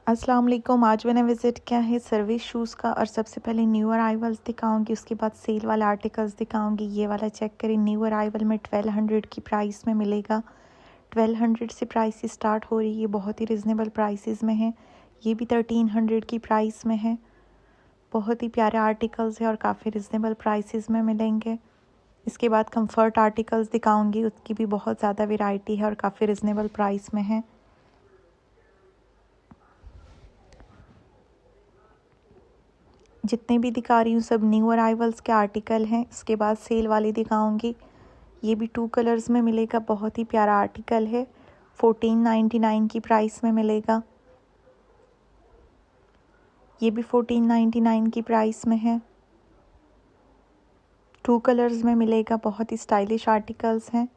अस्सलाम वालेकुम। आज मैंने विज़िट किया है सर्विस शूज़ का और सबसे पहले न्यू अराइवल्स दिखाऊंगी, उसके बाद सेल वाले आर्टिकल्स दिखाऊंगी। ये वाला चेक करें, न्यू अराइवल में 1200 की प्राइस में मिलेगा। 1200 से प्राइस स्टार्ट हो रही है, बहुत ही रिजनेबल प्राइसेस में है। ये भी 1300 की प्राइस में है। बहुत ही प्यारे आर्टिकल्स है और काफ़ी रिजनेबल प्राइसेस में मिलेंगे। इसके बाद कंफर्ट आर्टिकल्स दिखाऊंगी, उसकी भी बहुत ज़्यादा वेराइटी है और काफ़ी रिजनेबल प्राइस में है। जितने भी दिखा रही हूँ सब न्यू अराइवल्स के आर्टिकल हैं। इसके बाद सेल वाली दिखाऊंगी। ये भी 2 कलर्स में मिलेगा, बहुत ही प्यारा आर्टिकल है। 1499 की प्राइस में मिलेगा। ये भी 1499 की प्राइस में है। 2 कलर्स में मिलेगा, बहुत ही स्टाइलिश आर्टिकल्स हैं।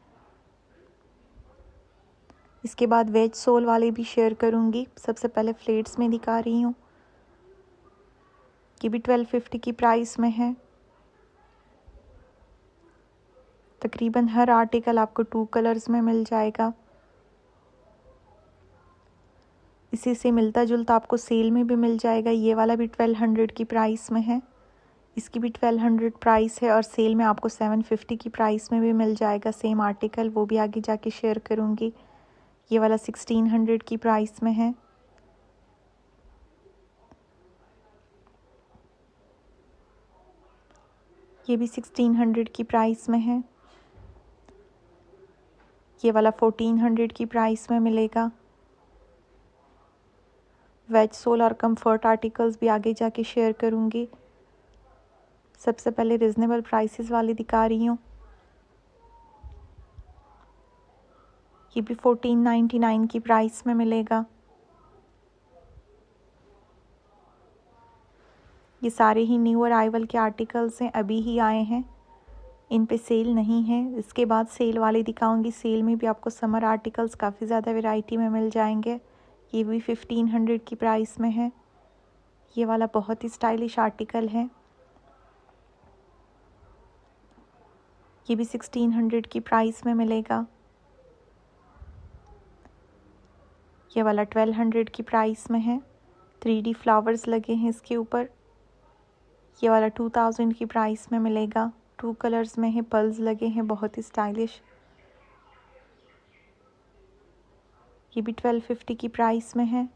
इसके बाद वेज सोल वाले भी शेयर करूँगी। सबसे पहले फ्लेट्स में दिखा रही हूँ। ये भी 1250 की प्राइस में है। तकरीबन हर आर्टिकल आपको 2 कलर्स में मिल जाएगा। इसी से मिलता जुलता आपको सेल में भी मिल जाएगा। ये वाला भी 1200 की प्राइस में है। इसकी भी 1200 प्राइस है और सेल में आपको 750 की प्राइस में भी मिल जाएगा सेम आर्टिकल, वो भी आगे जाके शेयर करूँगी। ये वाला 1600 की प्राइस में है। ये भी 1600 की प्राइस में है। ये वाला 1400 की प्राइस में मिलेगा। वेज सोल और कंफर्ट आर्टिकल्स भी आगे जाके शेयर करूँगी। सबसे पहले रिजनेबल प्राइसेस वाली दिखा रही हूँ। ये भी 1499 की प्राइस में मिलेगा। ये सारे ही न्यू अराइवल के आर्टिकल्स हैं, अभी ही आए हैं, इन पे सेल नहीं है। इसके बाद सेल वाले दिखाऊंगी। सेल में भी आपको समर आर्टिकल्स काफ़ी ज़्यादा वैरायटी में मिल जाएंगे। ये भी 1500 की प्राइस में है। ये वाला बहुत ही स्टाइलिश आर्टिकल है। ये भी 1600 की प्राइस में मिलेगा। ये वाला 1200 की प्राइस में है। 3D फ्लावर्स लगे हैं इसके ऊपर। ये वाला 2000 की प्राइस में मिलेगा। 2 कलर्स में है, पल्स लगे हैं, बहुत ही स्टाइलिश। ये भी 1250 की प्राइस में है।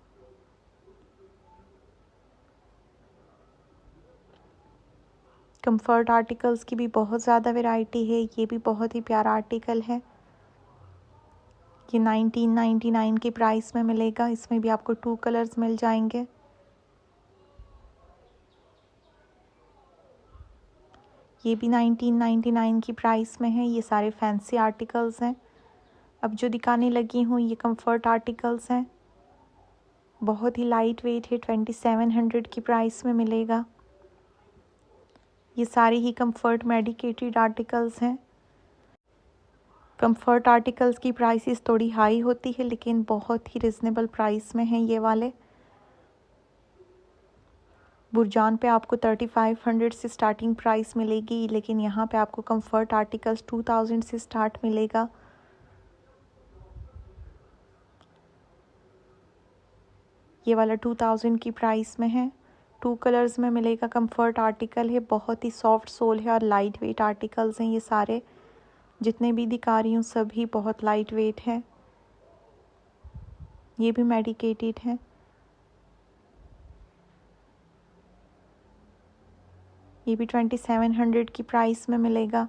कंफर्ट आर्टिकल्स की भी बहुत ज़्यादा वैरायटी है। ये भी बहुत ही प्यारा आर्टिकल है। ये 1999 की प्राइस में मिलेगा। इसमें भी आपको 2 कलर्स मिल जाएंगे। ये भी 1999 की प्राइस में है। ये सारे फैंसी आर्टिकल्स हैं। अब जो दिखाने लगी हूँ ये कंफर्ट आर्टिकल्स हैं। बहुत ही लाइट वेट है, 2700 की प्राइस में मिलेगा। ये सारे ही कंफर्ट मेडिकेटेड आर्टिकल्स हैं। कंफर्ट आर्टिकल्स की प्राइसेस थोड़ी हाई होती है, लेकिन बहुत ही रिजनेबल प्राइस में हैं ये वाले। बुरजान पे आपको 3500 से स्टार्टिंग प्राइस मिलेगी, लेकिन यहाँ पे आपको कंफर्ट आर्टिकल्स 2000 से स्टार्ट मिलेगा। ये वाला 2000 की प्राइस में है। 2 कलर्स में मिलेगा। कंफर्ट आर्टिकल है, बहुत ही सॉफ्ट सोल है और लाइट वेट आर्टिकल्स हैं ये सारे। जितने भी दिखा रही हूँ सभी बहुत लाइट वेट है। ये भी मेडिकेटेड है। ये भी 2700 की प्राइस में मिलेगा।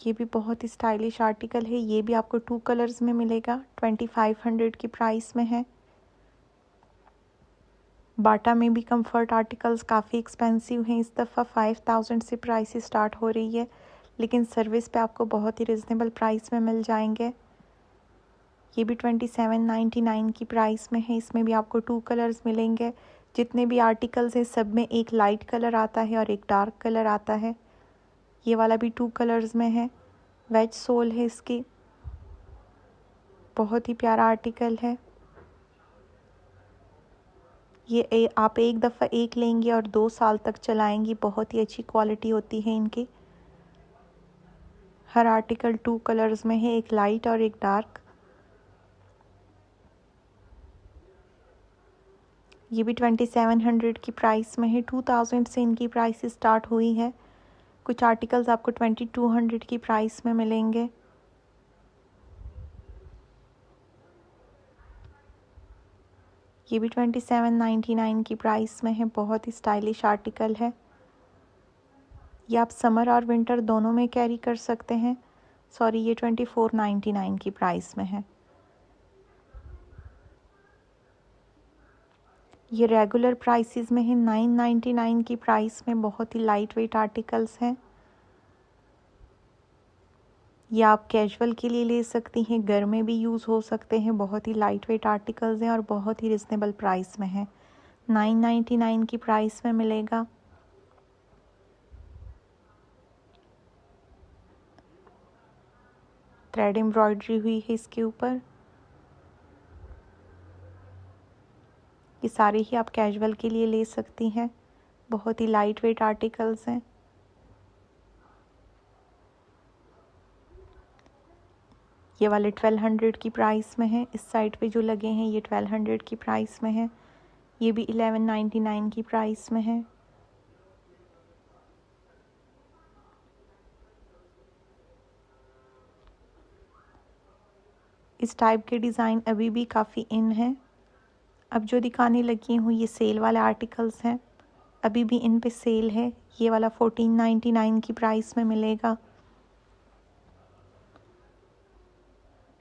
ये भी बहुत ही स्टाइलिश आर्टिकल है। ये भी आपको 2 कलर्स में मिलेगा। 2500 की प्राइस में है। बाटा में भी कंफर्ट आर्टिकल्स काफ़ी एक्सपेंसिव हैं इस दफ़ा। 5000 से प्राइस स्टार्ट हो रही है, लेकिन सर्विस पे आपको बहुत ही रिजनेबल प्राइस में मिल जाएंगे। ये भी 2799 की प्राइस में है। इसमें भी आपको 2 कलर्स मिलेंगे। जितने भी आर्टिकल्स हैं सब में एक लाइट कलर आता है और एक डार्क कलर आता है। ये वाला भी 2 कलर्स में है। वेज सोल है इसकी। बहुत ही प्यारा आर्टिकल है। ये आप एक दफ़ा एक लेंगे और 2 साल तक चलाएंगी। बहुत ही अच्छी क्वालिटी होती है इनकी। हर आर्टिकल 2 कलर्स में है, एक लाइट और एक डार्क। ये भी 2700 की प्राइस में है। 2000 से इनकी प्राइस स्टार्ट हुई है। कुछ आर्टिकल्स आपको 2200 की प्राइस में मिलेंगे। ये भी 2799 की प्राइस में है। बहुत ही स्टाइलिश आर्टिकल है। ये आप समर और विंटर दोनों में कैरी कर सकते हैं। सॉरी, ये 2499 की प्राइस में है। ये रेगुलर प्राइसेस में है। 999 की प्राइस में बहुत ही लाइट वेट आर्टिकल्स हैं। ये आप कैजुअल के लिए ले सकती हैं, घर में भी यूज़ हो सकते हैं। बहुत ही लाइट वेट आर्टिकल्स हैं और बहुत ही रिजनेबल प्राइस में है। 999 की प्राइस में मिलेगा। थ्रेड एम्ब्रॉयडरी हुई है इसके ऊपर। ये सारे ही आप कैजुअल के लिए ले सकती हैं। बहुत ही लाइट वेट आर्टिकल्स हैं। ये वाले 1200 की प्राइस में है। इस साइड पे जो लगे हैं ये 1200 की प्राइस में है। ये भी 1199 की प्राइस में है। इस टाइप के डिज़ाइन अभी भी काफ़ी इन हैं। अब जो दिखाने लगी हूँ ये सेल वाले आर्टिकल्स हैं। अभी भी इन पे सेल है। ये वाला 1499 की प्राइस में मिलेगा।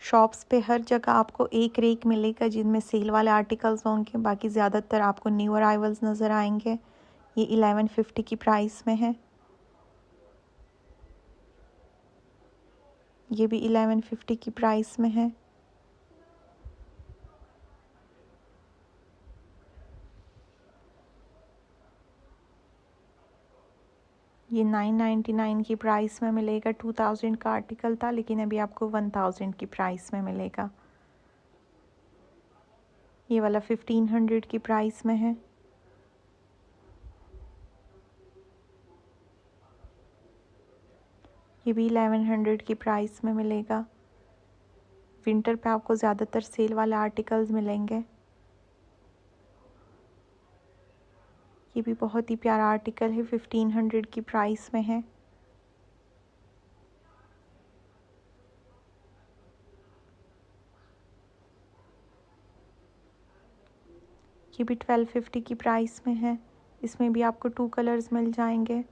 शॉप्स पे हर जगह आपको एक रेक मिलेगा जिनमें सेल वाले आर्टिकल्स होंगे। बाकी ज़्यादातर आपको न्यू अराइवल्स नज़र आएंगे। ये 1150 की प्राइस में है। ये भी 1150 की प्राइस में है। ये 999 की प्राइस में मिलेगा। 2000 का आर्टिकल था लेकिन अभी आपको 1000 की प्राइस में मिलेगा। ये वाला 1500 की प्राइस में है। ये भी 1100 की प्राइस में मिलेगा। विंटर पे आपको ज़्यादातर सेल वाले आर्टिकल्स मिलेंगे। ये भी बहुत ही प्यारा आर्टिकल है। 1500 की प्राइस में है। ये भी 1250 की प्राइस में है। इसमें भी आपको 2 कलर्स मिल जाएंगे।